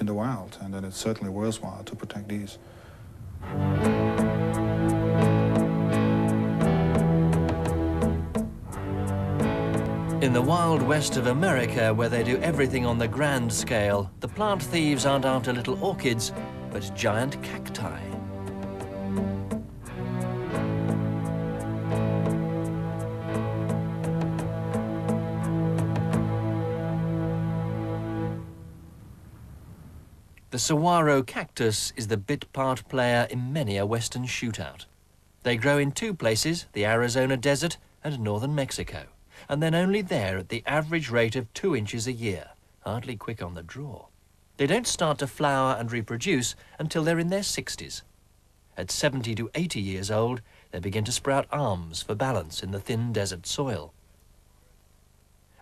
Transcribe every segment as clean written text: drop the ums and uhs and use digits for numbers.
in the wild, and that it's certainly worthwhile to protect these. In the wild west of America, where they do everything on the grand scale, the plant thieves aren't after little orchids, but giant cacti. The saguaro cactus is the bit part player in many a western shootout. They grow in two places, the Arizona desert and northern Mexico, and then only there at the average rate of 2 inches a year, hardly quick on the draw. They don't start to flower and reproduce until they're in their 60s. At 70 to 80 years old, they begin to sprout arms for balance in the thin desert soil.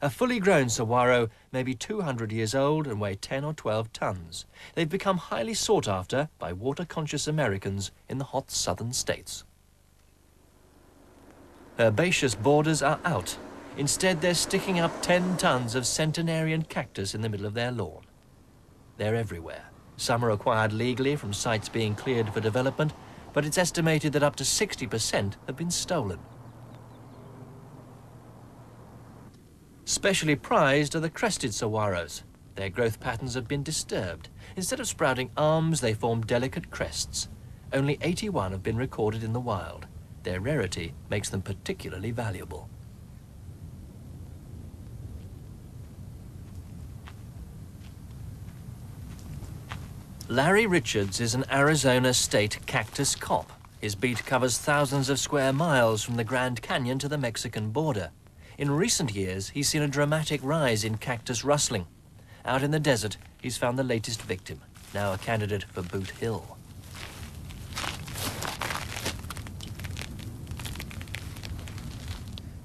A fully grown saguaro may be 200 years old and weigh 10 or 12 tons. They've become highly sought after by water-conscious Americans in the hot southern states. Herbaceous borders are out. Instead, they're sticking up 10 tons of centenarian cactus in the middle of their lawn. They're everywhere. Some are acquired legally from sites being cleared for development, but it's estimated that up to 60% have been stolen. Specially prized are the crested saguaros. Their growth patterns have been disturbed. Instead of sprouting arms, they form delicate crests. Only 81 have been recorded in the wild. Their rarity makes them particularly valuable. Larry Richards is an Arizona state cactus cop. His beat covers thousands of square miles from the Grand Canyon to the Mexican border. In recent years, he's seen a dramatic rise in cactus rustling. Out in the desert, he's found the latest victim, now a candidate for Boot Hill.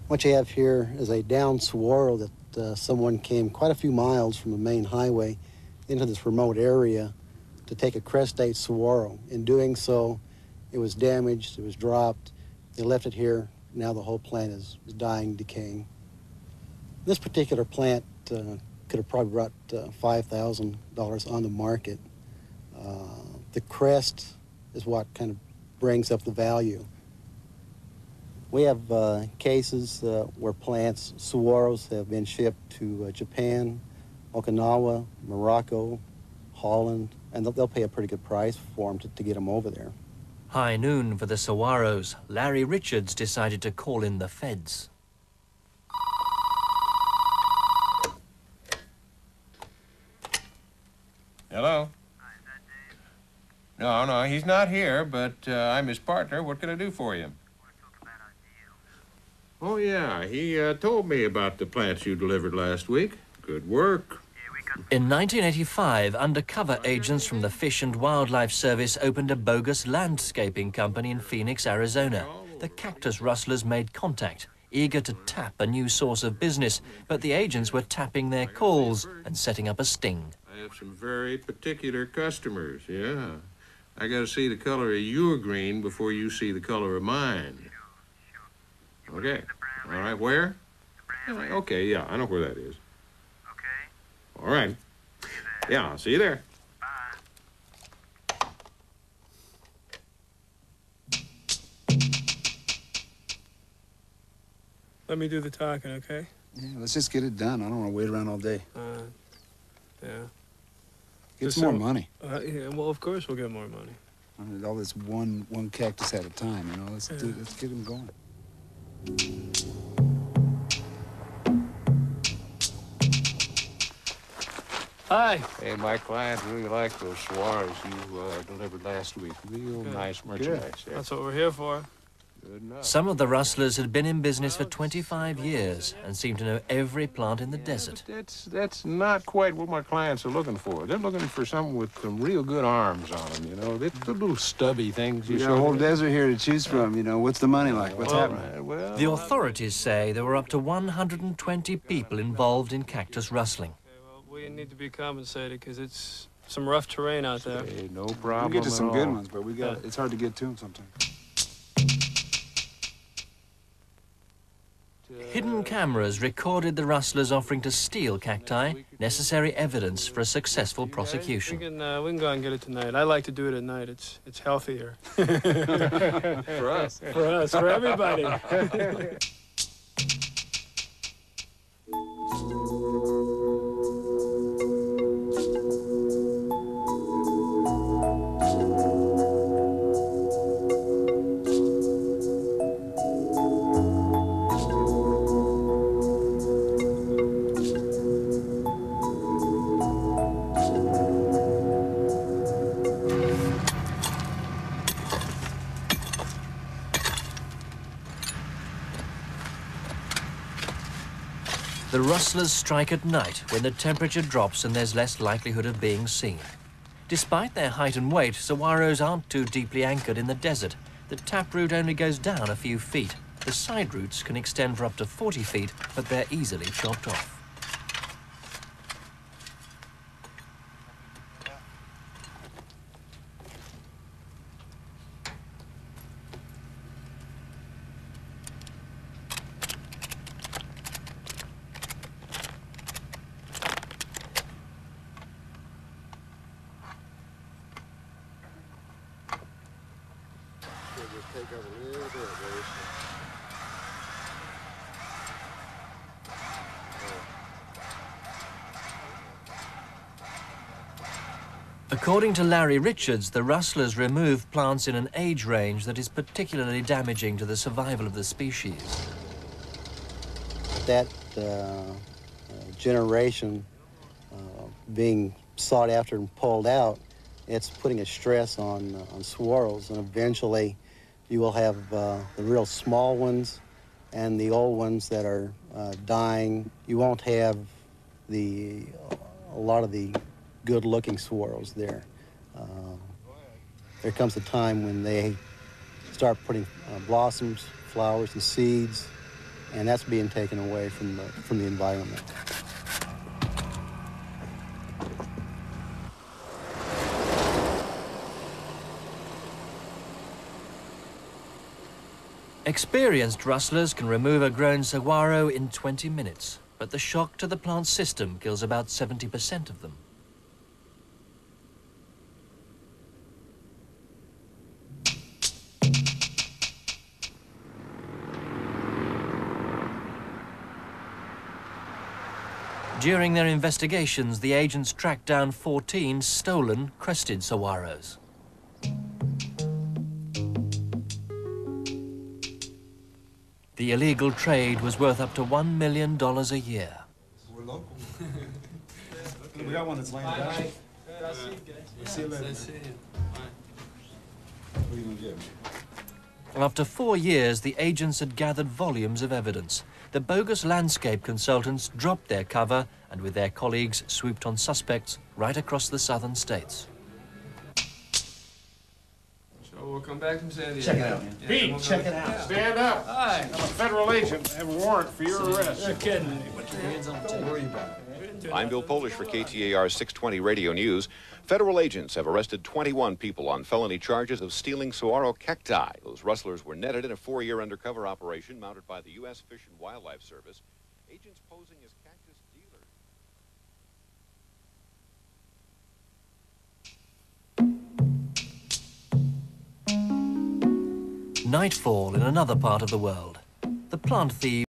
What you have here is a downed saguaro that someone came quite a few miles from the main highway into this remote area to take a crestate saguaro. In doing so, it was damaged, it was dropped, they left it here. Now the whole plant is dying, decaying. This particular plant could have probably brought $5,000 on the market. The crest is what kind of brings up the value. We have cases where plants, saguaros, have been shipped to Japan, Okinawa, Morocco, Holland, and they'll pay a pretty good price for them to get them over there. High noon for the saguaros. Larry Richards decided to call in the feds. Hello? Hi, is that Dave? No, he's not here, but I'm his partner. What can I do for you? I want to talk about our deal. Oh, yeah. He told me about the plants you delivered last week. Good work. In 1985, undercover agents from the Fish and Wildlife Service opened a bogus landscaping company in Phoenix, Arizona. The cactus rustlers made contact, eager to tap a new source of business, but the agents were tapping their calls and setting up a sting. I have some very particular customers, yeah. I got to see the color of your green before you see the color of mine. Sure. Okay. All right, where? Okay, yeah, I know where that is. Okay. All right. Yeah, I'll see you there. Bye. Let me do the talking, okay? Yeah, let's just get it done. I don't want to wait around all day. Yeah. Get Just some more so- money. Yeah, well, of course we'll get more money. I mean, all this one cactus at a time, you know. Let's get them going. Hi. Hey, my client really liked those saguaros you delivered last week. Real Good. nice merchandise. Yeah. That's what we're here for. Good enough. Some of the rustlers had been in business for 25 years and seemed to know every plant in the desert. But that's not quite what my clients are looking for. They're looking for something with some real good arms on them, you know. The little stubby things You got a whole desert here to choose from, you know. What's the money like? What's happening? Well, The authorities say there were up to 120 people involved in cactus rustling. Okay, well, we need to be compensated because it's some rough terrain out there. hey, no We problem get to some at good all. ones, but it's hard to get to them sometimes. Hidden cameras recorded the rustlers offering to steal cacti, necessary evidence for a successful prosecution. We can go out and get it tonight. I like to do it at night. It's healthier. For us. For us, for everybody. The rustlers strike at night when the temperature drops and there's less likelihood of being seen. Despite their height and weight, saguaros aren't too deeply anchored in the desert. The taproot only goes down a few feet. The side roots can extend for up to 40 feet, but they're easily chopped off. Take over a little bit, Bruce. According to Larry Richards, the rustlers remove plants in an age range that is particularly damaging to the survival of the species. That generation being sought after and pulled out, it's putting a stress on swirls, and eventually you will have the real small ones and the old ones that are dying. You won't have a lot of the good-looking swirls there. There comes a time when they start putting blossoms, flowers, and seeds, and that's being taken away from the environment. Experienced rustlers can remove a grown saguaro in 20 minutes, but the shock to the plant system kills about 70% of them. During their investigations, the agents tracked down 14 stolen crested saguaros. The illegal trade was worth up to $1 million a year. We're local. We got one that's laying down. Good, I'll see you guys. See you later. Nice seeing you. Bye. What are you gonna get? After 4 years, the agents had gathered volumes of evidence. The bogus landscape consultants dropped their cover and with their colleagues swooped on suspects right across the southern states. So we'll come back from San Diego. Check it out, man. Yeah, Pete, we'll check go- it out. Stand up. Hi. I'm a federal agent. I have a warrant for your arrest. You're kidding me. Don't worry about it. I'm Bill Polish for KTAR 620 Radio News. Federal agents have arrested 21 people on felony charges of stealing saguaro cacti. Those rustlers were netted in a 4-year undercover operation mounted by the U.S. Fish and Wildlife Service. Agents posing as cactus dealers. Nightfall in another part of the world. The plant thieves